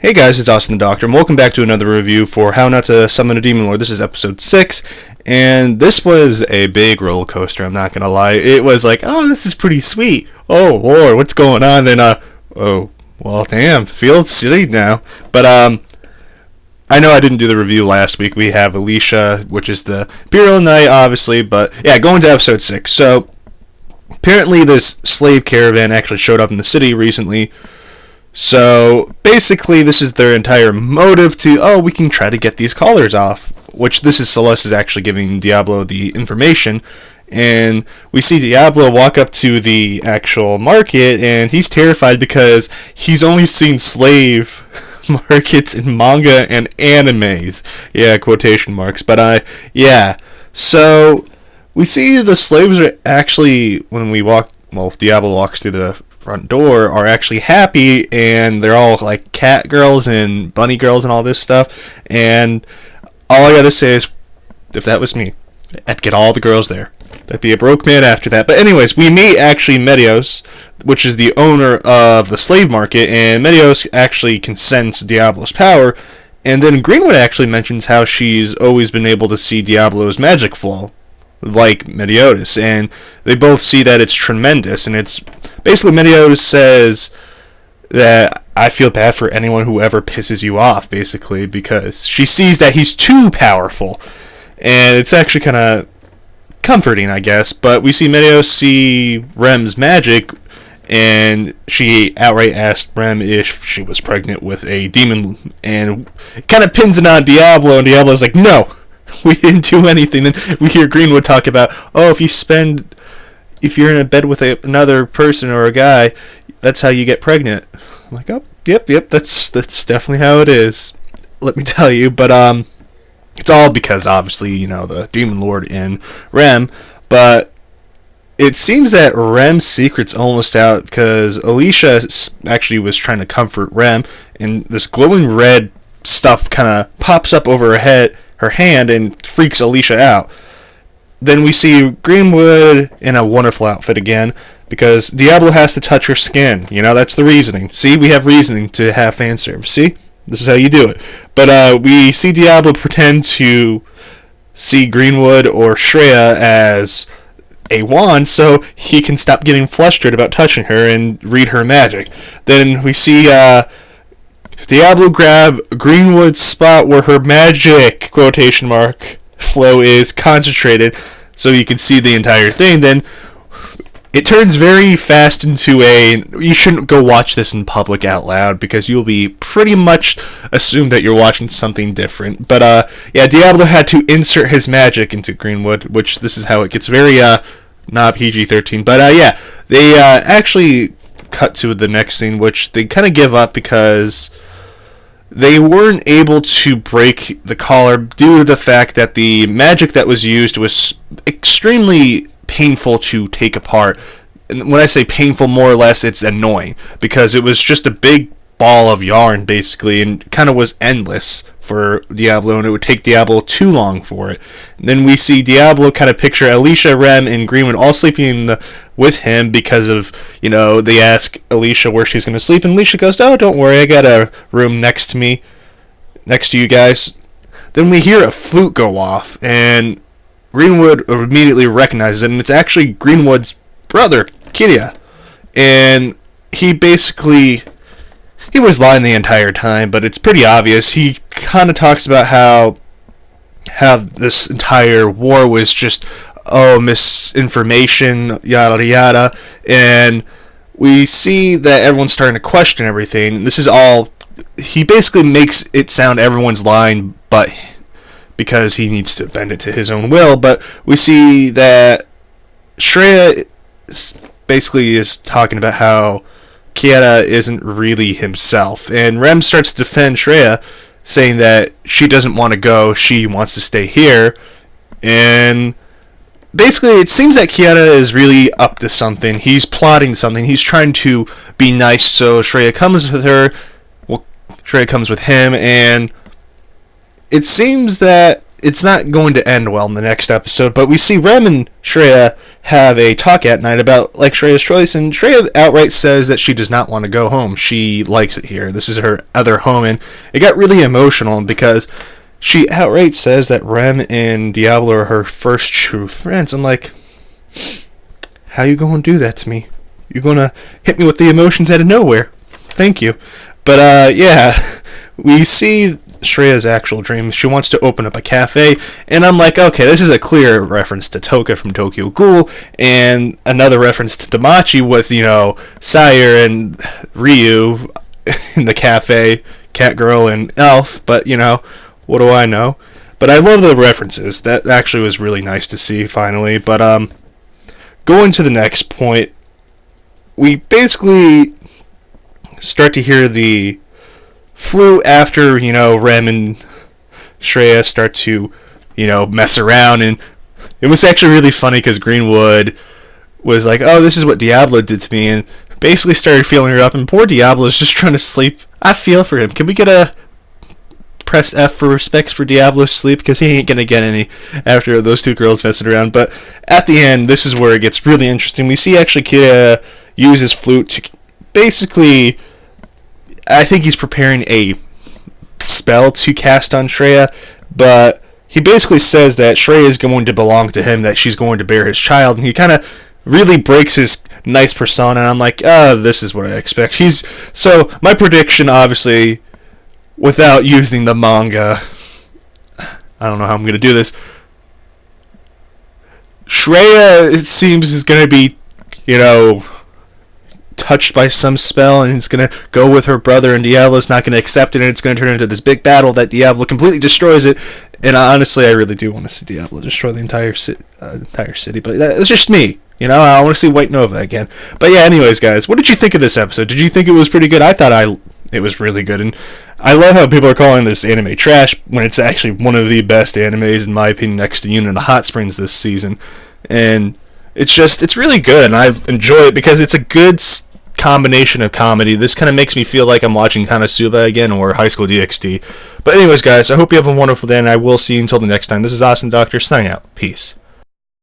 Hey guys, it's Austin the Doctor, and welcome back to another review for How Not to Summon a Demon Lord. This is episode 6, and this was a big roller coaster, I'm not gonna lie. It was like, oh, this is pretty sweet. Oh, Lord, what's going on? Then, oh, well, damn, feel silly now. But, I know I didn't do the review last week. We have Alicia, which is the Imperial Knight, obviously, but, yeah, going to episode 6. So, apparently this slave caravan actually showed up in the city recently. So basically this is their entire motive to, we can try to get these collars off, which this is Celeste is actually giving Diablo the information, and we see Diablo walk up to the actual market, and he's terrified because he's only seen slave markets in manga and animes. Yeah, quotation marks, but yeah. So we see the slaves are actually, when we walk, Diablo walks through the front door, are actually happy, and they're all like cat girls and bunny girls and all this stuff, and all I gotta say is, if that was me, I'd get all the girls there. I'd be a broke man after that. But anyways, we meet actually Medios, which is the owner of the slave market, and Medios actually can sense Diablo's power, and then Greenwood actually mentions how she's always been able to see Diablo's magic flow, like Meliodas, and they both see that it's tremendous, and it's basically Meliodas says that I feel bad for anyone who ever pisses you off, basically, because she sees that he's too powerful, and it's actually kind of comforting, I guess. But we see Meliodas see Rem's magic, and she outright asked Rem if she was pregnant with a demon, and kind of pins it on Diablo, and Diablo's like, no, we didn't do anything. Then we hear Greenwood talk about, if you're in a bed with another person or a guy, that's how you get pregnant. I'm like, oh, yep, that's definitely how it is. Let me tell you, but it's all because obviously the Demon Lord in Rem, but it seems that Rem's secret's almost out because Alicia actually was trying to comfort Rem, and this glowing red stuff kind of pops up over her hand, and freaks Alicia out. Then we see Greenwood in a wonderful outfit again, because Diablo has to touch her skin. That's the reasoning. See, we have reasoning to have fan service. See? This is how you do it. But we see Diablo pretend to see Greenwood or Shreya as a wand, so he can stop getting flustered about touching her and read her magic. Then we see Diablo grab Greenwood's spot where her magic, quotation mark, flow is concentrated, so you can see the entire thing. Then it turns very fast into you shouldn't go watch this in public out loud, because you'll be pretty much assumed that you're watching something different. But yeah, Diablo had to insert his magic into Greenwood, which this is how it gets very not PG-13. But yeah, they actually cut to the next scene, which they kind of give up because they weren't able to break the collar due to the fact that the magic that was used was extremely painful to take apart. And when I say painful, more or less, it's annoying, because it was just a big ball of yarn, basically, and kind of was endless for Diablo, and it would take Diablo too long for it. And then we see Diablo kind of picture Alicia, Rem, and Greenwood all sleeping with him because of, they ask Alicia where she's going to sleep, and Alicia goes, oh, don't worry, I got a room next to you guys. Then we hear a flute go off, and Greenwood immediately recognizes it, and it's actually Greenwood's brother, Kiria. And he was lying the entire time, but it's pretty obvious. He kind of talks about how this entire war was just, misinformation, yada yada, and we see that everyone's starting to question everything. This is all, he basically makes it sound everyone's lying, but because he needs to bend it to his own will. But we see that Shreya basically is talking about how Kieta isn't really himself, and Rem starts to defend Shreya, saying that she doesn't want to go, she wants to stay here, and basically it seems that Kieta is really up to something. He's plotting something. He's trying to be nice, so Shreya comes with her, Shreya comes with him, and it seems that it's not going to end well in the next episode, but we see Rem and Shreya have a talk at night about like Shreya's choice, and Shreya outright says that she does not want to go home. She likes it here. This is her other home, and it got really emotional because she outright says that Rem and Diablo are her first true friends. I'm like, how you gonna do that to me? You're gonna hit me with the emotions out of nowhere. Thank you. But yeah, we see Shreya's actual dream. She wants to open up a cafe, and I'm like, okay, this is a clear reference to Toka from Tokyo Ghoul, and another reference to Damachi with, you know, Sire and Ryu in the cafe, Catgirl and Elf, but, you know, what do I know? But I love the references. That actually was really nice to see, finally. But, going to the next point, we basically start to hear the flute after, you know, Rem and Shreya start to, you know, mess around, and it was actually really funny because Greenwood was like, oh, this is what Diablo did to me, and basically started feeling her up, and poor Diablo is just trying to sleep. I feel for him. Can we get a press F for respects for Diablo's sleep, because he ain't gonna get any after those two girls messing around. But at the end, this is where it gets really interesting. We see actually Kira use his flute to basically, I think he's preparing a spell to cast on Shreya, but he basically says that Shreya is going to belong to him, that she's going to bear his child, and he kind of really breaks his nice persona, and I'm like, this is what I expect. So my prediction, obviously, without using the manga, I don't know how I'm going to do this, Shreya, it seems, is going to be, you know, touched by some spell, and it's going to go with her brother, and Diablo's not going to accept it, and it's going to turn into this big battle that Diablo completely destroys it. And honestly, I really do want to see Diablo destroy the entire city, but that's just me. You know, I want to see White Nova again. But yeah, anyways, guys, what did you think of this episode? Did you think it was pretty good? I thought it was really good, and I love how people are calling this anime trash when it's actually one of the best animes, in my opinion, next to Union of Hot Springs this season. And it's really good, and I enjoy it because it's a good combination of comedy. This kind of makes me feel like I'm watching Konosuba again, or High School DxD. But anyways, guys, I hope you have a wonderful day, and I will see you until the next time. This is Austin Doctor, signing out. Peace.